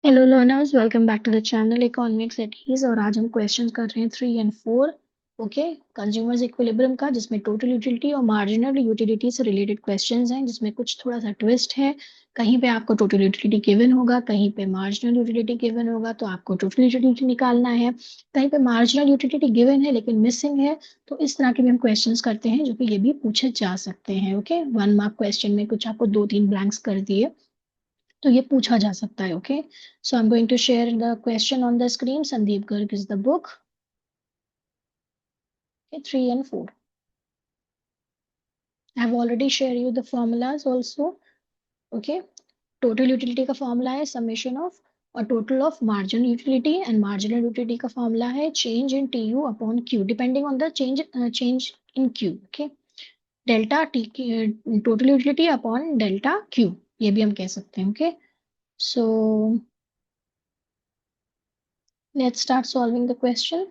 Hello learners, welcome back to the channel economics eighties. और आज हम क्वेश्चन कर रहे हैं 3 और 4। ओके, कंज्यूमर्स इक्विलिब्रियम का, जिसमें टोटल यूटिलिटी और मार्जिनल यूटिलिटी से रिलेटेड क्वेश्चंस हैं, जिसमें कुछ थोड़ा सा ट्विस्ट है। कहीं पे आपको टोटल यूटिलिटी गिवन होगा, कहीं पे मार्जिनल यूटिलिटी गिवन होगा, तो आपको टोटल यूटिलिटी निकालना है। कहीं पे मार्जिनल यूटिलिटी गिवन है लेकिन मिसिंग है। तो इस तरह के भी हम क्वेश्चंस करते हैं, जो कि ये भी पूछे जा सकते हैं। ओके, 1 मार्क क्वेश्चन में कुछ आपको 2-3 ब्लैंक्स कर दिए तो ये पूछा जा सकता है। Okay, so I am going to share the question on the screen. Sandeep Garg is the book. 3 and 4, I have already shared you the formulas also. Okay, total utility का फॉर्मूला है समेशन ऑफ और total of marginal utility, and marginal utility का formula है change in T U upon Q, depending on the change in Q. Okay, delta T total utility upon delta Q, ये भी हम कह सकते हैं। Okay, so let's start solving the question.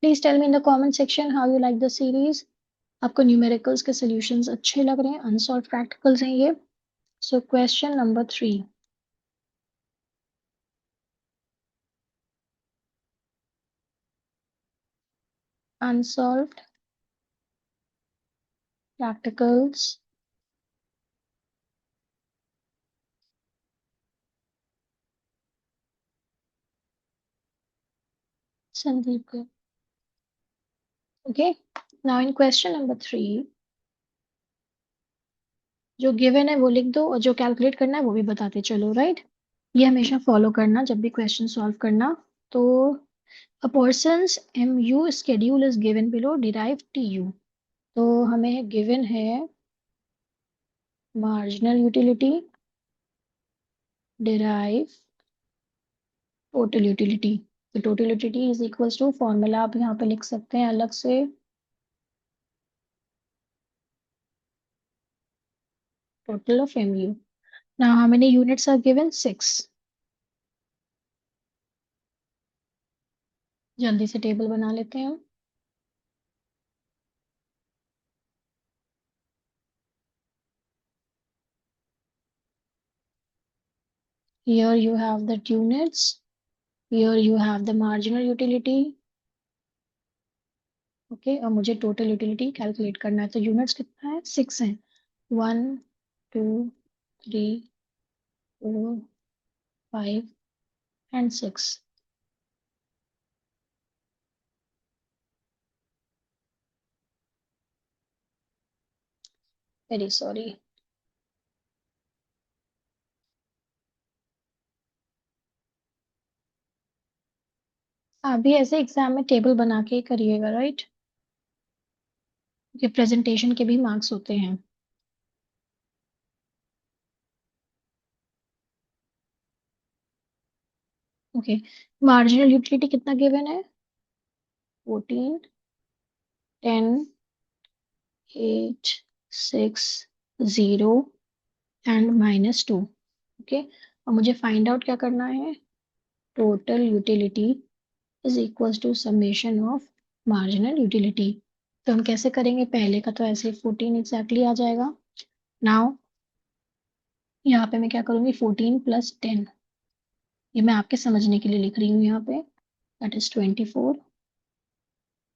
Please tell me in the comment section how you like the series. आपको numericals के solutions अच्छे लग रहे हैं, अनसॉल्व प्रैक्टिकल्स हैं ये। So question number 3, unsolved practicals. Sandeep का। Okay, now in question number 3, जो गिवन है वो लिख दो और जो कैलकुलेट करना है वो भी बताते चलो। राइट, ये हमेशा फॉलो करना जब भी क्वेश्चन सॉल्व करना। तो अ persons MU schedule is given below, derive TU। तो हमें गिवन है marginal utility, derive total utility. तो total utility is equals to, formula आप यहाँ पे लिख सकते हैं अलग से, टोटल ऑफ MU। ना हमें यूनिट्स आर गिवन 6। जल्दी से टेबल बना लेते हैं हम। Here you have the units, here you have the marginal utility। Okay, और मुझे टोटल यूटिलिटी कैलकुलेट करना है। तो यूनिट्स कितना है, 6 है। 1, 2, 3, 4, 5 एंड 6। Very sorry. आप भी ऐसे एग्जाम में टेबल बना के ही करिएगा, राइट? ये प्रेजेंटेशन के भी मार्क्स होते हैं। ओके, मार्जिनल यूटिलिटी कितना गिवन है, 14, 10, 8, 6, 0 एंड -2। ओके, और मुझे फाइंड आउट क्या करना है, total utility is equals to summation of marginal utility. तो हम कैसे करेंगे, पहले का तो ऐसे 14 एग्जैक्टली आ जाएगा। नाउ यहाँ पे मैं क्या करूंगी, 14 + 10, ये मैं आपके समझने के लिए लिख रही हूँ यहाँ पे, दैट इज 24।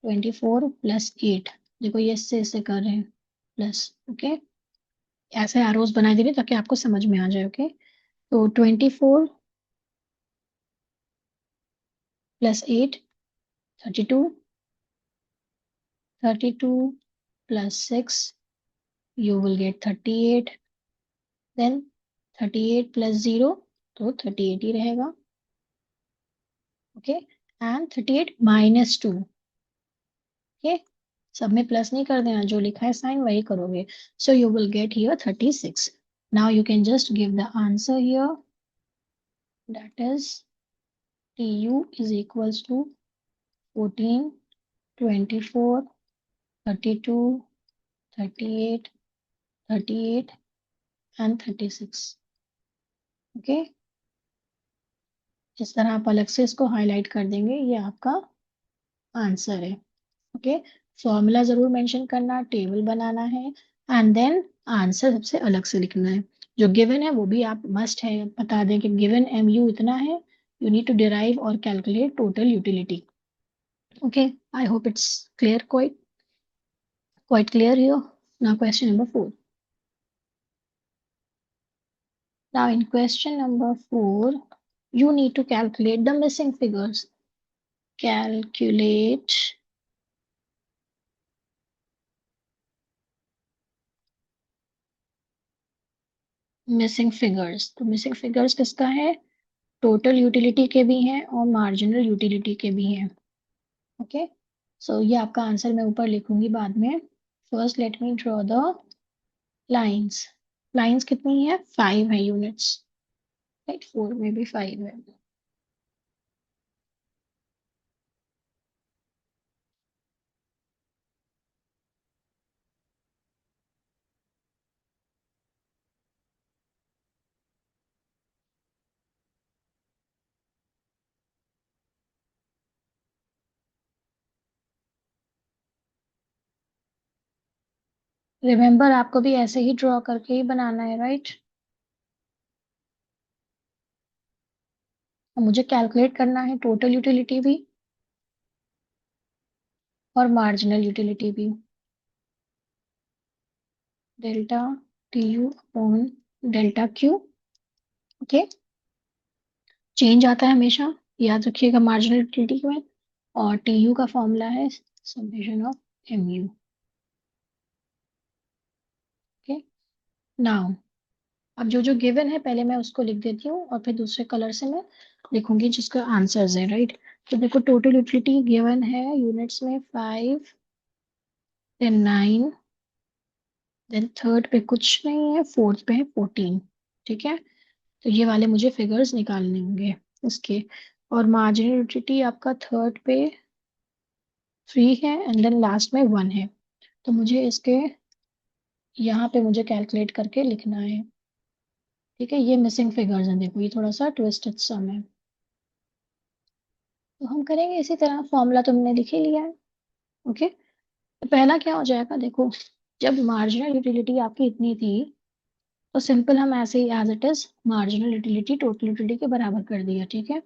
24 + 8, देखो ये इससे कर रहे हैं प्लस। ओके, ऐसे एरोज बनाई दे रही ताकि आपको समझ में आ जाए। ओके, तो 24 + 8, 32, 32 + 6, you will get 38, then 38 + 0, तो 38 ही रहेगा। Okay, and 38 - 2। ओके, सब में प्लस नहीं कर देना, जो लिखा है साइन वही करोगे। सो you will get here 36। Now you can just give the answer here, that is TU is equals to 14, 24, 32, 38, 38 and 36। Okay, इस तरह आप अलग से इसको हाईलाइट कर देंगे, ये आपका आंसर है। ओके, फॉर्मूला जरूर मेंशन करना, टेबल बनाना है, एंड देन आंसर सबसे अलग से लिखना है। जो गिवन है वो भी आप मस्ट है बता दें कि गिवन एम यू इतना है, यू नीड टू डिराइव और calculate total utility. Okay, I hope it's clear, quite clear here. Now question number 4. Now in question number 4, you need to calculate the missing figures. Calculate missing figures. तो missing figures किसका है? Total utility के भी हैं और marginal utility के भी हैं। ओके, सो ये आपका आंसर मैं ऊपर लिखूंगी बाद में। First let me draw the lines. Lines कितनी है? 5 है यूनिट्स, राइट, 4 में भी 5 है। रिमेम्बर आपको भी ऐसे ही ड्रॉ करके ही बनाना है, राइट? मुझे कैलकुलेट करना है टोटल यूटिलिटी भी और मार्जिनल यूटिलिटी भी। Delta T U upon delta Q. Okay, change आता है हमेशा, याद रखिएगा मार्जिनल यूटिलिटी में। और टी यू का फॉर्मूला है summation of M U. Okay, now अब जो जो गिवन है पहले मैं उसको लिख देती हूँ और फिर दूसरे कलर से मैं लिखूंगी जिसका आंसर्स है, राइट? तो देखो टोटल यूटिलिटी गिवन है यूनिट्स में 5, देन 9, देन थर्ड पे कुछ नहीं है, फोर्थ पे है 14। ठीक है, तो ये वाले मुझे फिगर्स निकालने होंगे इसके। और मार्जिनल यूटिलिटी आपका थर्ड पे 3 है एंड देन लास्ट में 1 है। तो मुझे इसके यहाँ पे मुझे कैलकुलेट करके लिखना है। ठीक है, ये मिसिंग फिगर्स हैं, देखो ये थोड़ा सा ट्विस्टेड सम है। तो हम करेंगे इसी तरह, फॉर्मूला तो हमने लिख ही लिया है। ओके, तो पहला क्या हो जाएगा, देखो जब मार्जिनल यूटिलिटी आपकी इतनी थी तो सिंपल हम ऐसे ही as it is marginal utility total utility के बराबर कर दिया। ठीक है,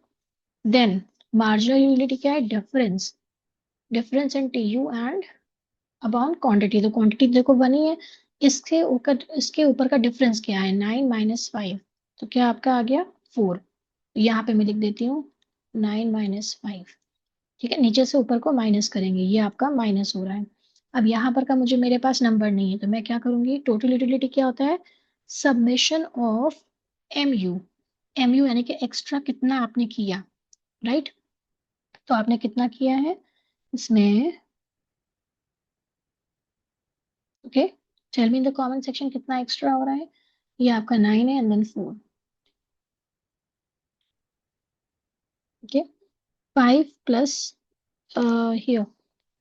देन मार्जिनल यूटिलिटी क्या है? Difference, difference in T you and about quantity. तो क्वांटिटी देखो बनी है, इसके ऊपर का डिफरेंस क्या है? 9 - 5। तो क्या आपका आ गया 4। यहाँ पे मैं लिख देती हूँ 9 - 5। ठीक है, नीचे से ऊपर को माइनस करेंगे, ये आपका माइनस हो रहा है। अब यहाँ पर का मुझे मेरे पास नंबर नहीं है तो मैं क्या करूंगी? टोटल यूटिलिटी क्या होता है? Submission of M U. M U यानी कि एक्स्ट्रा कितना आपने किया, राइट? तो आपने कितना किया है इसमें? Okay, tell me in the comment section कितना एक्स्ट्रा हो रहा है। ये आपका 9 है and then 4। Okay, 5 plus here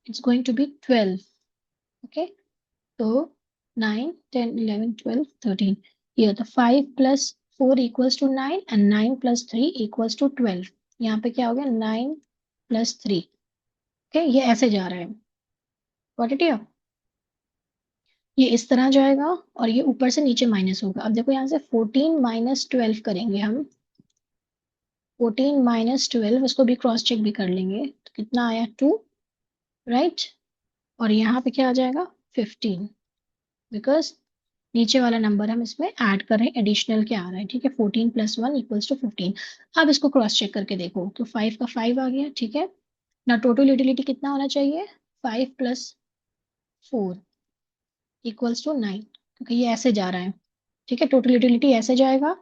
it's going to be 12। Okay, तो 9 10 11 12 13। ये तो 5 + 4 equals to 9 and 9 + 3 equals to 12। यहाँ पे क्या हो गया? 9 + 3। ओके, ये ऐसे जा रहा है। Got it? ये इस तरह जाएगा और ये ऊपर से नीचे माइनस होगा। अब देखो यहाँ से 14 - 12 करेंगे हम। 14 - 12 इसको भी क्रॉस चेक भी कर लेंगे, तो कितना आया? 2, राइट? और यहाँ पे क्या आ जाएगा? 15, बिकॉज नीचे वाला नंबर हम इसमें ऐड कर रहे हैं, एडिशनल क्या आ रहा है। ठीक है, 14 + 1 इक्वल्स टू 15। अब इसको क्रॉस चेक करके देखो तो 5 का 5 आ गया। ठीक है ना, टोटल यूटिलिटी कितना होना चाहिए? 5 + 4 इक्वल्स टू 9, क्योंकि ये ऐसे जा रहा है। ठीक है, टोटल यूटिलिटी ऐसे जाएगा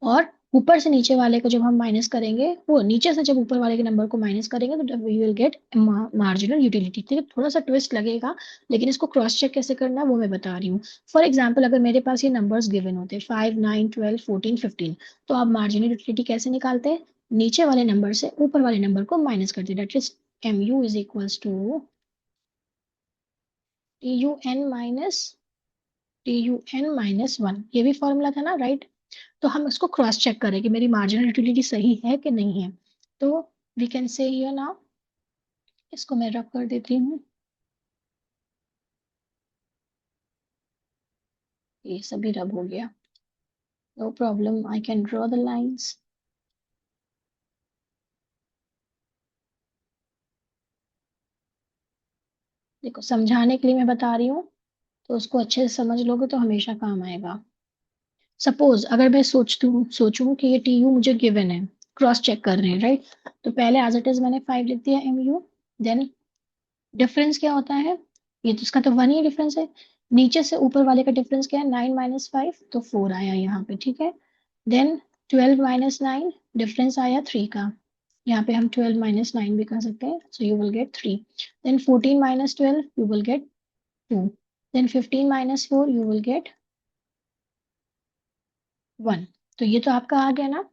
और ऊपर से नीचे वाले को जब हम माइनस करेंगे, वो नीचे से जब ऊपर वाले के नंबर को माइनस करेंगे तो we will get marginal utility. ठीक है, थोड़ा सा ट्विस्ट लगेगा लेकिन इसको क्रॉस चेक कैसे करना है वो मैं बता रही हूँ। फॉर एग्जाम्पल अगर मेरे पास ये नंबर्स गिवन होते 5 9 12 14 15, तो आप मार्जिनल यूटिलिटी कैसे निकालते हैं? नीचे वाले नंबर से ऊपर वाले नंबर को माइनस करते, that is M U is equals to T U N minus TUN - 1। ये भी फॉर्मूला था ना, राइट? तो हम इसको क्रॉस चेक करें कि मेरी मार्जिनल यूटिलिटी सही है कि नहीं है। तो we can say here now इसको मैं रब कर देती हूँ, ये सभी रब हो गया। No problem, I can draw the lines. देखो समझाने के लिए मैं बता रही हूँ, तो उसको अच्छे से समझ लोगे तो हमेशा काम आएगा। सपोज अगर मैं सोचूं कि ये टी यू मुझे गिवन है, क्रॉस चेक कर रहे हैं, राइट? तो पहले एज इट इज मैंने 5 लिख दिया एम यू। देन डिफरेंस क्या होता है, ये तो इसका तो 1 ही डिफरेंस है। नीचे से ऊपर वाले का डिफरेंस क्या है, 9 - 5, तो 4 आया यहाँ पे, ठीक है। देन 12 - 9, डिफरेंस आया 3 का। यहाँ पे हम 12 - 9 भी कर सकते हैं, so you will get 3। Then 14 - 12 you will get 2। Then 15 - 4 you will get 1। तो ये तो आपका आ गया ना।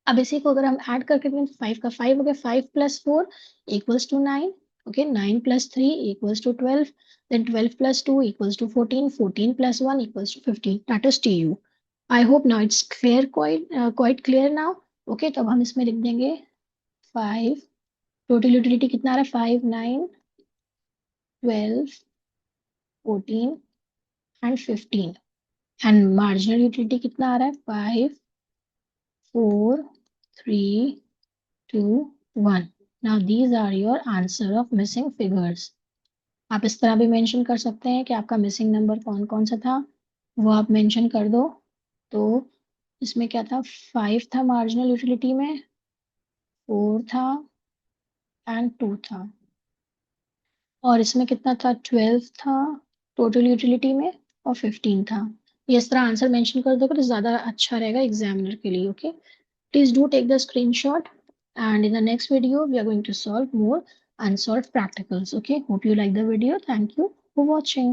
अब इसी को अगर हम ऐड करके दें, 5 का 5 हो गया, 5 + 4 equals to 9। Okay, 9 + 3 equals to 12। Then 12 + 2 equals to 14। 14 + 1 equals to 15। That is T U. I hope now it's clear, quite clear now. Okay, तो अब हम इसमें लिख देंगे 5। टोटल यूटिलिटी कितना आ रहा है, 5, 9, 12, 14 एंड 15। एंड मार्जिनल यूटिलिटी कितना आ रहा है, 5, 4, 3, 2, 1। Now these are your answer of missing figures. आप इस तरह भी मेंशन कर सकते हैं कि आपका मिसिंग नंबर कौन कौन सा था, वो आप मेंशन कर दो। तो इसमें क्या था, 5 था मार्जिनल यूटिलिटी में, 4 था एंड 2 था, और इसमें कितना था, 12 था टोटल यूटिलिटी में, और 15 था। ये इस तरह आंसर मेंशन कर दोगे तो ज़्यादा अच्छा रहेगा एग्जामिनर के लिए। Okay, please do take the screenshot, and in the next video we are going to solve more unsolved practicals. Okay, hope you like the video. Thank you for watching.